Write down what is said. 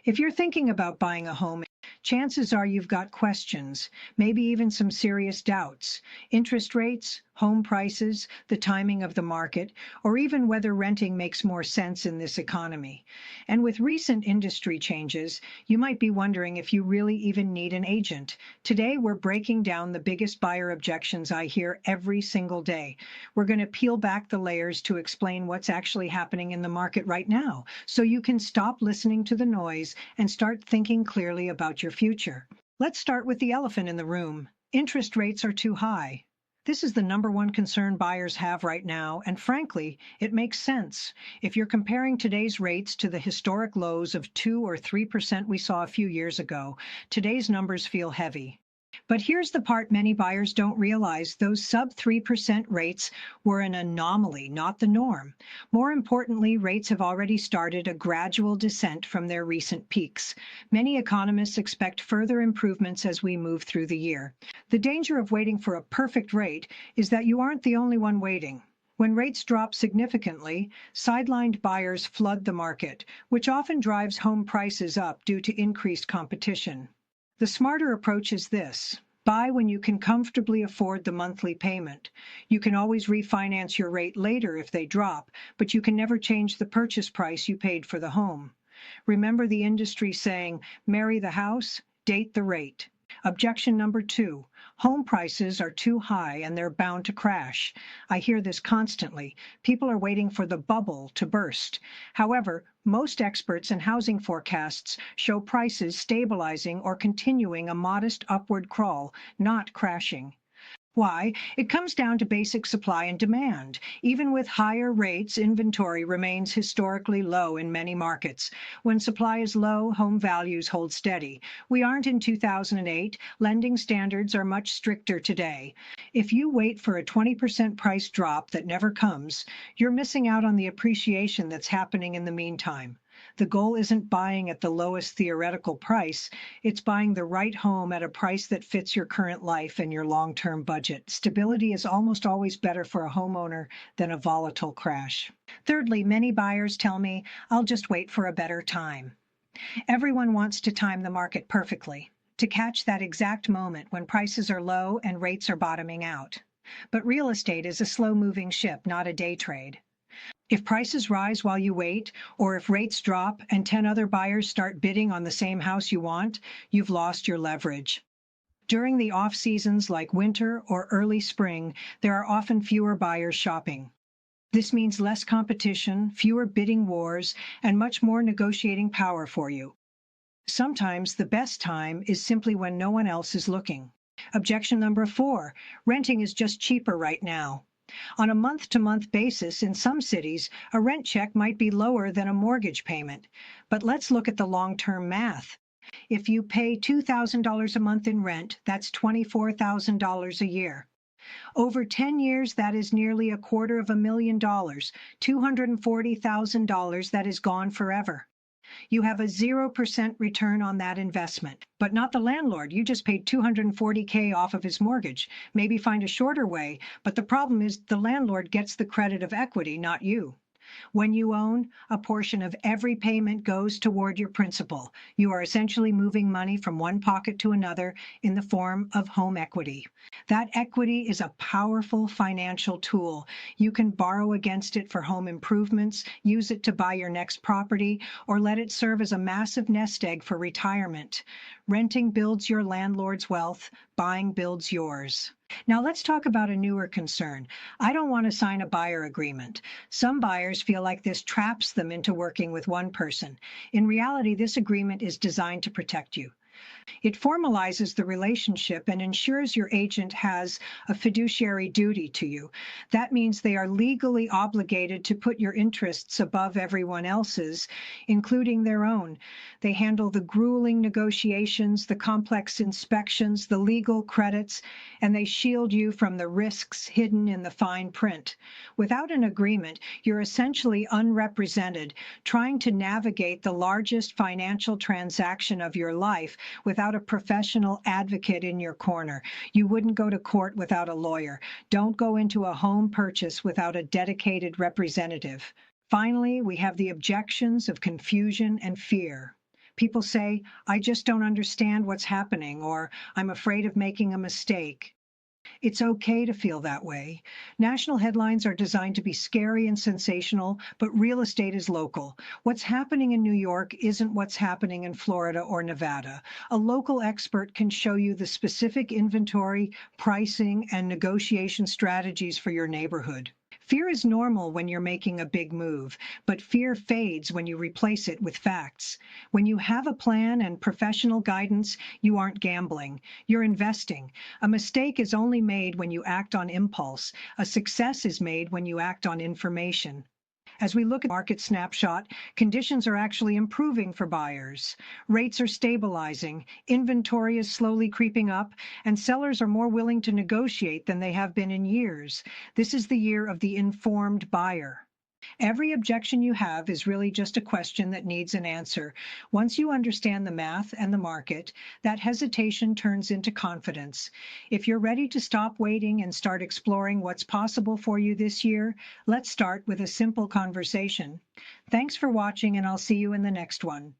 If you're thinking about buying a home, chances are you've got questions, maybe even some serious doubts. Interest rates, home prices, the timing of the market, or even whether renting makes more sense in this economy. And with recent industry changes, you might be wondering if you really even need an agent. Today, we're breaking down the biggest buyer objections I hear every single day. We're going to peel back the layers to explain what's actually happening in the market right now, so you can stop listening to the noise and start thinking clearly about your future. Let's start with the elephant in the room. Interest rates are too high. This is the number one concern buyers have right now, and frankly, it makes sense. If you're comparing today's rates to the historic lows of 2 or 3% we saw a few years ago, today's numbers feel heavy. But here's the part many buyers don't realize. Those sub 3% rates were an anomaly, not the norm. More importantly, rates have already started a gradual descent from their recent peaks. Many economists expect further improvements as we move through the year. The danger of waiting for a perfect rate is that you aren't the only one waiting. When rates drop significantly, sidelined buyers flood the market, which often drives home prices up due to increased competition. The smarter approach is this: buy when you can comfortably afford the monthly payment. You can always refinance your rate later if they drop, but you can never change the purchase price you paid for the home. Remember the industry saying, marry the house, date the rate. Objection number 2, home prices are too high and they're bound to crash. I hear this constantly. People are waiting for the bubble to burst. However, most experts and housing forecasts show prices stabilizing or continuing a modest upward crawl, not crashing. Why? It comes down to basic supply and demand. Even with higher rates, inventory remains historically low in many markets. When supply is low, home values hold steady. We aren't in 2008. Lending standards are much stricter today. If you wait for a 20% price drop that never comes, you're missing out on the appreciation that's happening in the meantime. The goal isn't buying at the lowest theoretical price, it's buying the right home at a price that fits your current life and your long-term budget. Stability is almost always better for a homeowner than a volatile crash. Thirdly, many buyers tell me, I'll just wait for a better time. Everyone wants to time the market perfectly, to catch that exact moment when prices are low and rates are bottoming out. But real estate is a slow-moving ship, not a day trade. If prices rise while you wait, or if rates drop and 10 other buyers start bidding on the same house you want, you've lost your leverage. During the off-seasons like winter or early spring, there are often fewer buyers shopping. This means less competition, fewer bidding wars, and much more negotiating power for you. Sometimes the best time is simply when no one else is looking. Objection number 4, renting is just cheaper right now. On a month-to-month basis, in some cities, a rent check might be lower than a mortgage payment. But let's look at the long-term math. If you pay $2,000 a month in rent, that's $24,000 a year. Over 10 years, that is nearly $250,000, $240,000 that is gone forever. You have a 0% return on that investment, but not the landlord. You just paid $240K off of his mortgage. Maybe find a shorter way, but the problem is the landlord gets the credit of equity, not you. When you own, a portion of every payment goes toward your principal. You are essentially moving money from one pocket to another in the form of home equity. That equity is a powerful financial tool. You can borrow against it for home improvements, use it to buy your next property, or let it serve as a massive nest egg for retirement. Renting builds your landlord's wealth, buying builds yours. Now let's talk about a newer concern. I don't want to sign a buyer agreement. Some buyers feel like this traps them into working with one person. In reality, this agreement is designed to protect you. It formalizes the relationship and ensures your agent has a fiduciary duty to you. That means they are legally obligated to put your interests above everyone else's, including their own. They handle the grueling negotiations, the complex inspections, the legal credits, and they shield you from the risks hidden in the fine print. Without an agreement, you're essentially unrepresented, trying to navigate the largest financial transaction of your life without a professional advocate in your corner. You wouldn't go to court without a lawyer. Don't go into a home purchase without a dedicated representative. Finally, we have the objections of confusion and fear. People say, I just don't understand what's happening, or I'm afraid of making a mistake. It's okay to feel that way. National headlines are designed to be scary and sensational, but real estate is local. What's happening in New York isn't what's happening in Florida or Nevada. A local expert can show you the specific inventory, pricing, and negotiation strategies for your neighborhood. Fear is normal when you're making a big move, but fear fades when you replace it with facts. When you have a plan and professional guidance, you aren't gambling, you're investing. A mistake is only made when you act on impulse. A success is made when you act on information. As we look at market snapshot, conditions are actually improving for buyers. Rates are stabilizing, inventory is slowly creeping up, and sellers are more willing to negotiate than they have been in years. This is the year of the informed buyer. Every objection you have is really just a question that needs an answer. Once you understand the math and the market, that hesitation turns into confidence. If you're ready to stop waiting and start exploring what's possible for you this year, let's start with a simple conversation. Thanks for watching, and I'll see you in the next one.